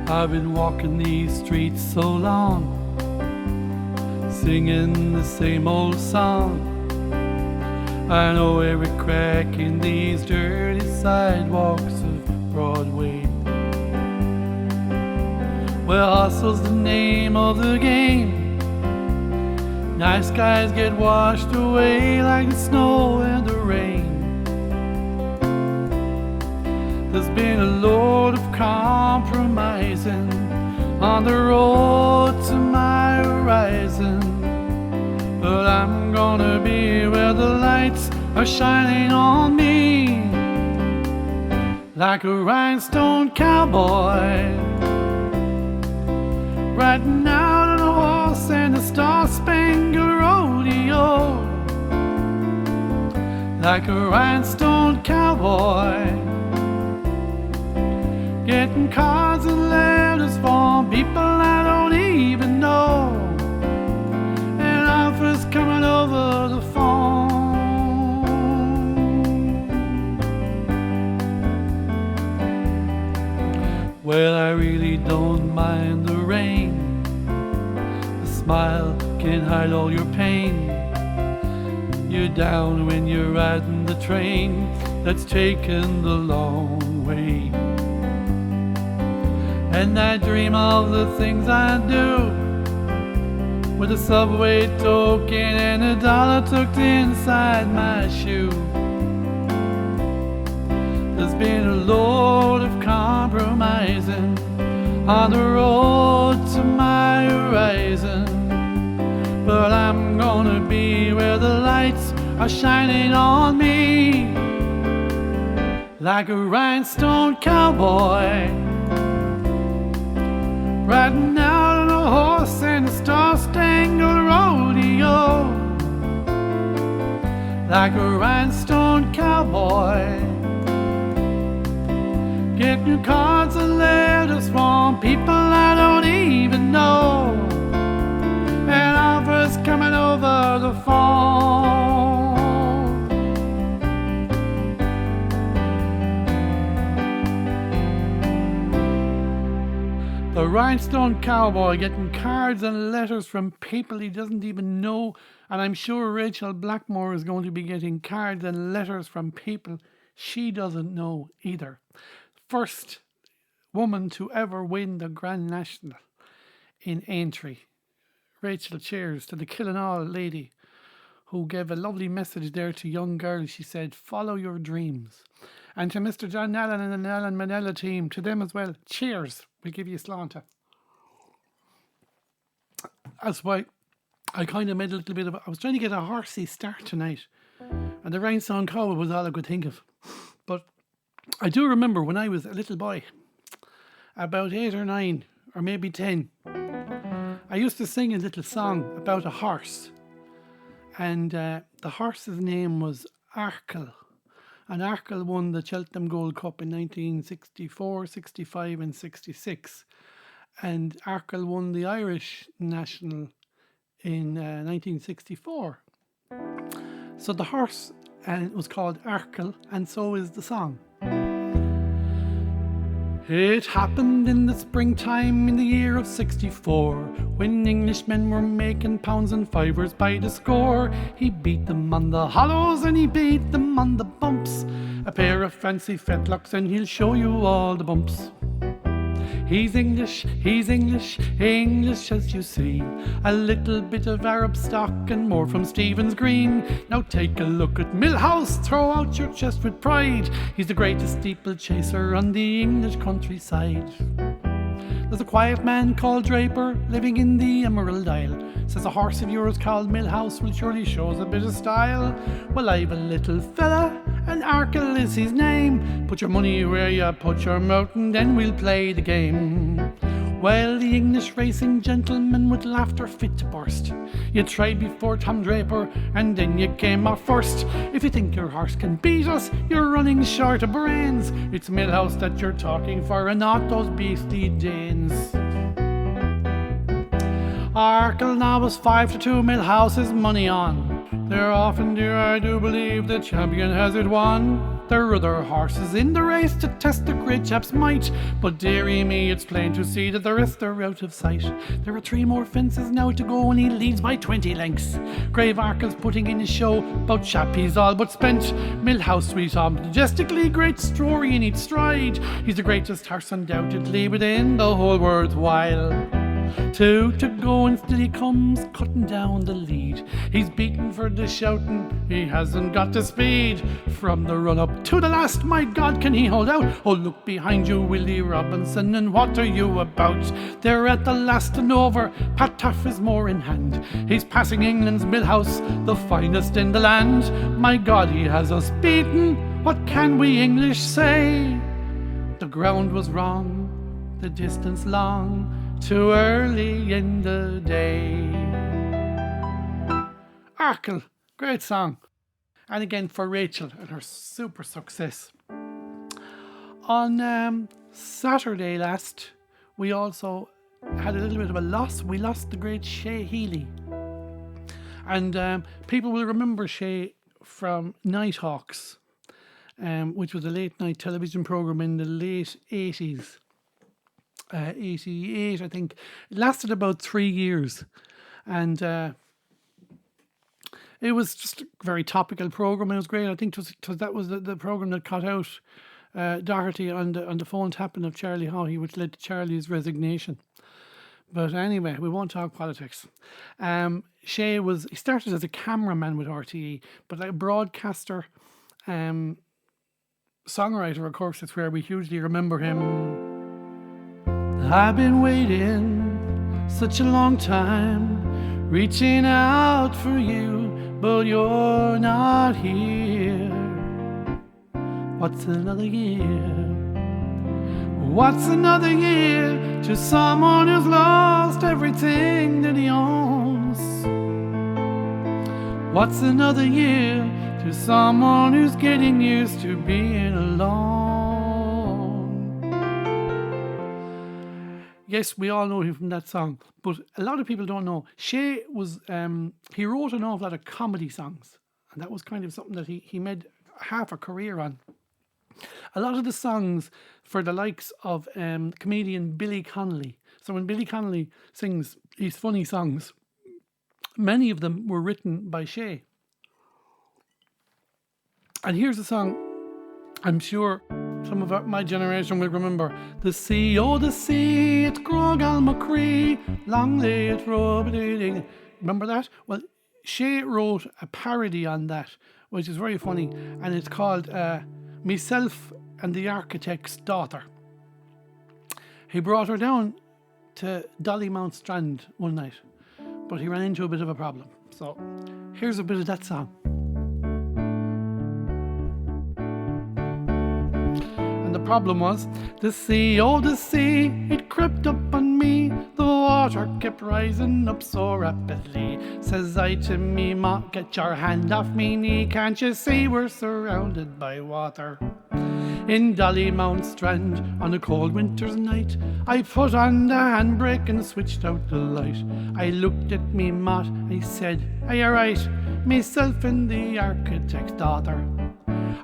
I've been walking these streets so long, singing the same old song. I know every crack in these dirty sidewalks of Broadway. Well, hustle's the name of the game. Nice guys get washed away like the snow and the rain. There's been a load of compromising on the road to my horizon, but I'm gonna be where the lights are shining on me, like a rhinestone cowboy, riding out on a horse in a star-spangled rodeo, like a rhinestone cowboy, getting cards and letters from people I don't even know, and offers coming over the phone. Well, I really don't mind the rain. A smile can hide all your pain. You're down when you're riding the train that's taken the long way. And I dream of the things I do, with a subway token and $1 tucked inside my shoe. There's been a load of compromising on the road to my horizon, but I'm gonna be where the lights are shining on me, like a rhinestone cowboy, riding out on a horse in a star-spangled rodeo, like a rhinestone cowboy, getting cards and letters from people I don't even know, and offers coming over the phone. The rhinestone cowboy getting cards and letters from people he doesn't even know, and I'm sure Rachael Blackmore is going to be getting cards and letters from people she doesn't know either. First woman to ever win the Grand National in Aintree. Rachel, cheers to the Killinall lady who gave a lovely message there to young girls. She said, follow your dreams. And to Mr. John Allen and the Allen Manella team, to them as well, cheers. We'll give you a slanter. That's why I kind of made a little bit of... I was trying to get a horsey start tonight, and the Rhinestone Cowboy was all I could think of. But I do remember when I was a little boy, about 8 or 9, or maybe 10, I used to sing a little song about a horse. And the horse's name was Rachael. And Rachael won the Cheltenham Gold Cup in 1964, 65 and 66. And Rachael won the Irish National in 1964. So the horse was called Rachael, and so is the song. It happened in the springtime in the year of 64, when Englishmen were making pounds and fivers by the score. He beat them on the hollows and he beat them on the bumps. A pair of fancy fetlocks and he'll show you all the bumps. He's English, English as you see. A little bit of Arab stock and more from Stephen's Green. Now take a look at Millhouse, throw out your chest with pride. He's the greatest steeplechaser on the English countryside. There's a quiet man called Draper living in the Emerald Isle. Says a horse of yours called Millhouse will surely shows a bit of style. Well, I've a little fella and Rachael is his name. Put your money where you put your mouth and then we'll play the game. Well, the English racing gentleman with laughter fit to burst. You tried before Tom Draper and then you came off first. If you think your horse can beat us, you're running short of brains. It's Millhouse that you're talking for and not those beastly Danes. Rachael now was 5-2, Millhouse's money on. They're often, dear, I do believe the champion has it won. There are other horses in the race to test the great chap's might, but dearie me, it's plain to see that the rest are out of sight. There are 3 more fences now to go and he leads by 20 lengths. Grave Arkle's putting in his show, bout chap he's all but spent. Millhouse Sweet Hom, majestically great story in each stride. He's the greatest horse undoubtedly within the whole worthwhile. 2 to go and still he comes, cutting down the lead. He's beaten for the shouting, he hasn't got the speed. From the run-up to the last, my God, can he hold out? Oh, look behind you, Willie Robinson, and what are you about? They're at the last and over, Pat Taff is more in hand. He's passing England's Millhouse, the finest in the land. My God, he has us beaten, what can we English say? The ground was wrong, the distance long, too early in the day. Arkle, great song. And again for Rachael and her super success. On Saturday last, we also had a little bit of a loss. We lost the great Shay Healy. And people will remember Shay from Nighthawks, which was a late night television program in the late 80s. 88, I think. It lasted about 3 years, and it was just a very topical program. It was great. I think that was the program that cut out Doherty on the phone tapping of Charlie Haughey, which led to Charlie's resignation. But anyway, we won't talk politics. Shay he started as a cameraman with RTE, but like a broadcaster, songwriter, of course, it's where we hugely remember him. I've been waiting such a long time, reaching out for you, but you're not here. What's another year? What's another year to someone who's lost everything that he owns? What's another year to someone who's getting used to being alone? Yes, we all know him from that song, but a lot of people don't know. Shay was, he wrote an awful lot of comedy songs, and that was kind of something that he made half a career on. A lot of the songs for the likes of comedian Billy Connolly. So when Billy Connolly sings these funny songs, many of them were written by Shay. And here's a song I'm sure some of my generation will remember. The sea, oh the sea, it's Grogal McCree, long lay it robe. Remember that? Well, Shay wrote a parody on that, which is very funny, and it's called Myself and the Architect's Daughter. He brought her down to Dollymount Strand one night, but he ran into a bit of a problem. So here's a bit of that song. The problem was the sea, oh the sea, it crept up on me. The water kept rising up so rapidly. Says I to me, ma, get your hand off me knee. Can't you see we're surrounded by water? In Dollymount Strand on a cold winter's night, I put on the handbrake and switched out the light. I looked at me mat, I said, are you right? Myself and the architect's daughter.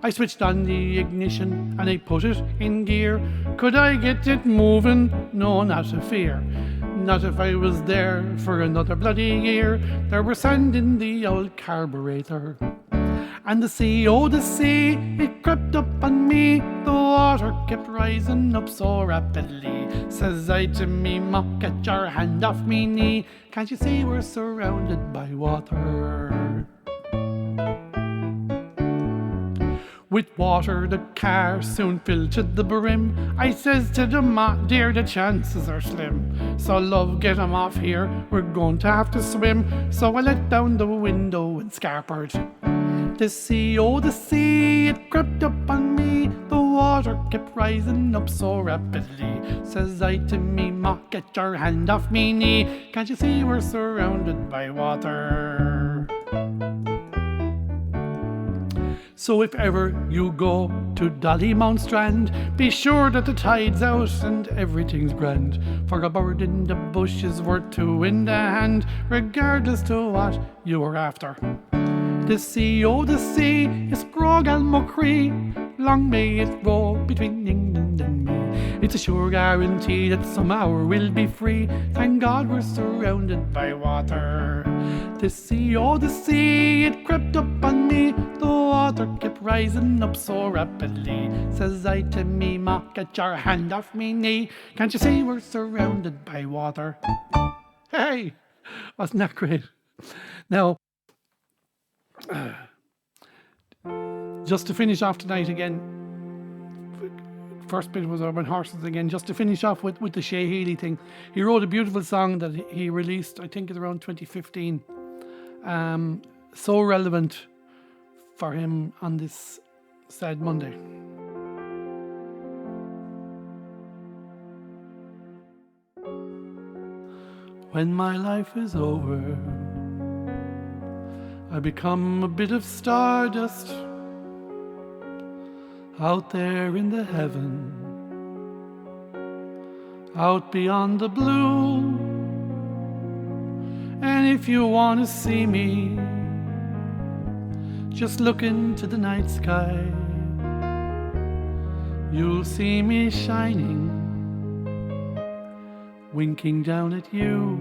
I switched on the ignition and I put it in gear. Could I get it moving? No, not a fear. Not if I was there for another bloody year. There was sand in the old carburetor. And the sea, oh the sea, it crept up on me. The water kept rising up so rapidly. Says I to me, ma, get your hand off me knee. Can't you see we're surrounded by water? With water the car soon filled to the brim. I says to the ma, dear, the chances are slim. So love, get 'em off here, we're going to have to swim. So I let down the window and scarpered. The sea, oh the sea, it crept up on me. The water kept rising up so rapidly. Says I to me, ma, get your hand off me knee. Can't you see we're surrounded by water? So if ever you go to Dollymount Strand, be sure that the tide's out and everything's grand. For a bird in the bush is worth two in the hand, regardless to what you are after. The sea, oh the sea, is Grogal Muckree. Long may it roll between England and me. It's a sure guarantee that somehow we'll be free. Thank God we're surrounded by water. The sea, oh the sea, it crept up on me. The water kept rising up so rapidly. Says I to me, Ma, get your hand off me knee. Can't you see we're surrounded by water? Hey, wasn't that great? Now, just to finish off tonight again, first bit was Urban Horses again, just to finish off with the Shay Healy thing. He wrote a beautiful song that he released, I think it's around 2015. So relevant for him on this sad Monday. When my life is over, I become a bit of stardust out there in the heaven, out beyond the blue. And if you want to see me, just look into the night sky. You'll see me shining, winking down at you.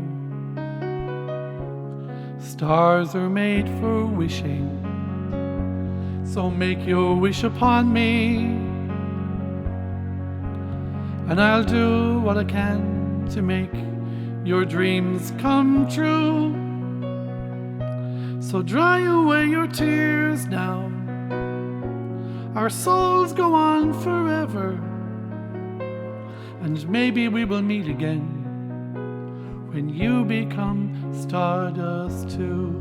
Stars are made for wishing, so make your wish upon me, and I'll do what I can to make your dreams come true. So dry away your tears now, our souls go on forever, and maybe we will meet again when you become stardust too.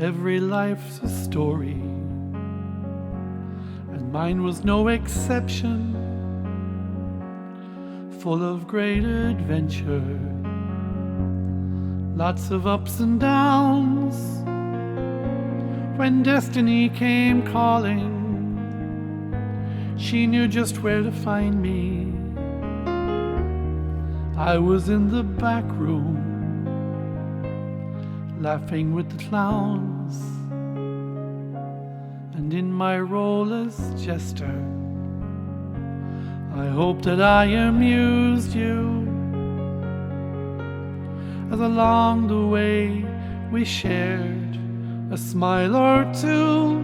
Every life's a story, and mine was no exception, full of great adventure, lots of ups and downs. When destiny came calling, she knew just where to find me. I was in the back room, laughing with the clowns, and in my role as jester, I hope that I amused you, as along the way we shared a smile or two.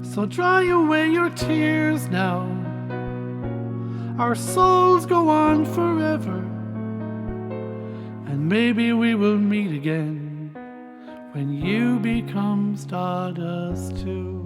So dry away your tears now, our souls go on forever, and maybe we will meet again when you become stardust too.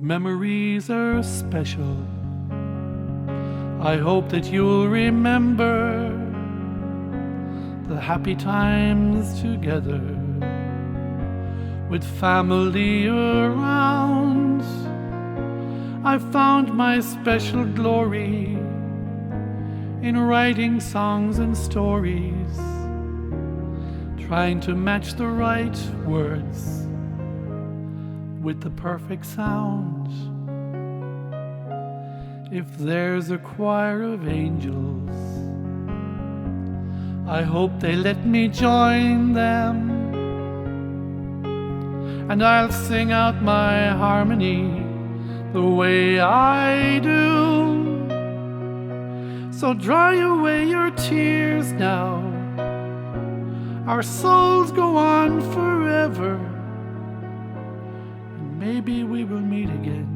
Memories are special. I hope that you'll remember the happy times together with family around. I found my special glory in writing songs and stories, trying to match the right words with the perfect sound. If there's a choir of angels, I hope they let me join them, and I'll sing out my harmony the way I do. So dry away your tears now, our souls go on forever, and maybe we will meet again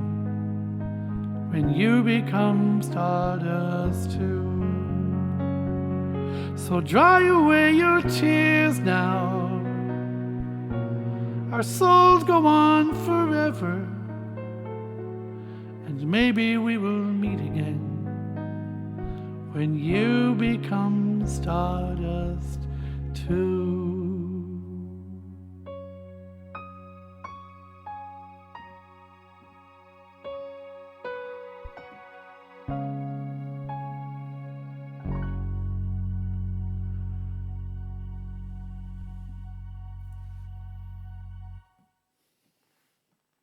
when you become stardust too. So dry away your tears now, our souls go on forever, and maybe we will meet again when you become stardust.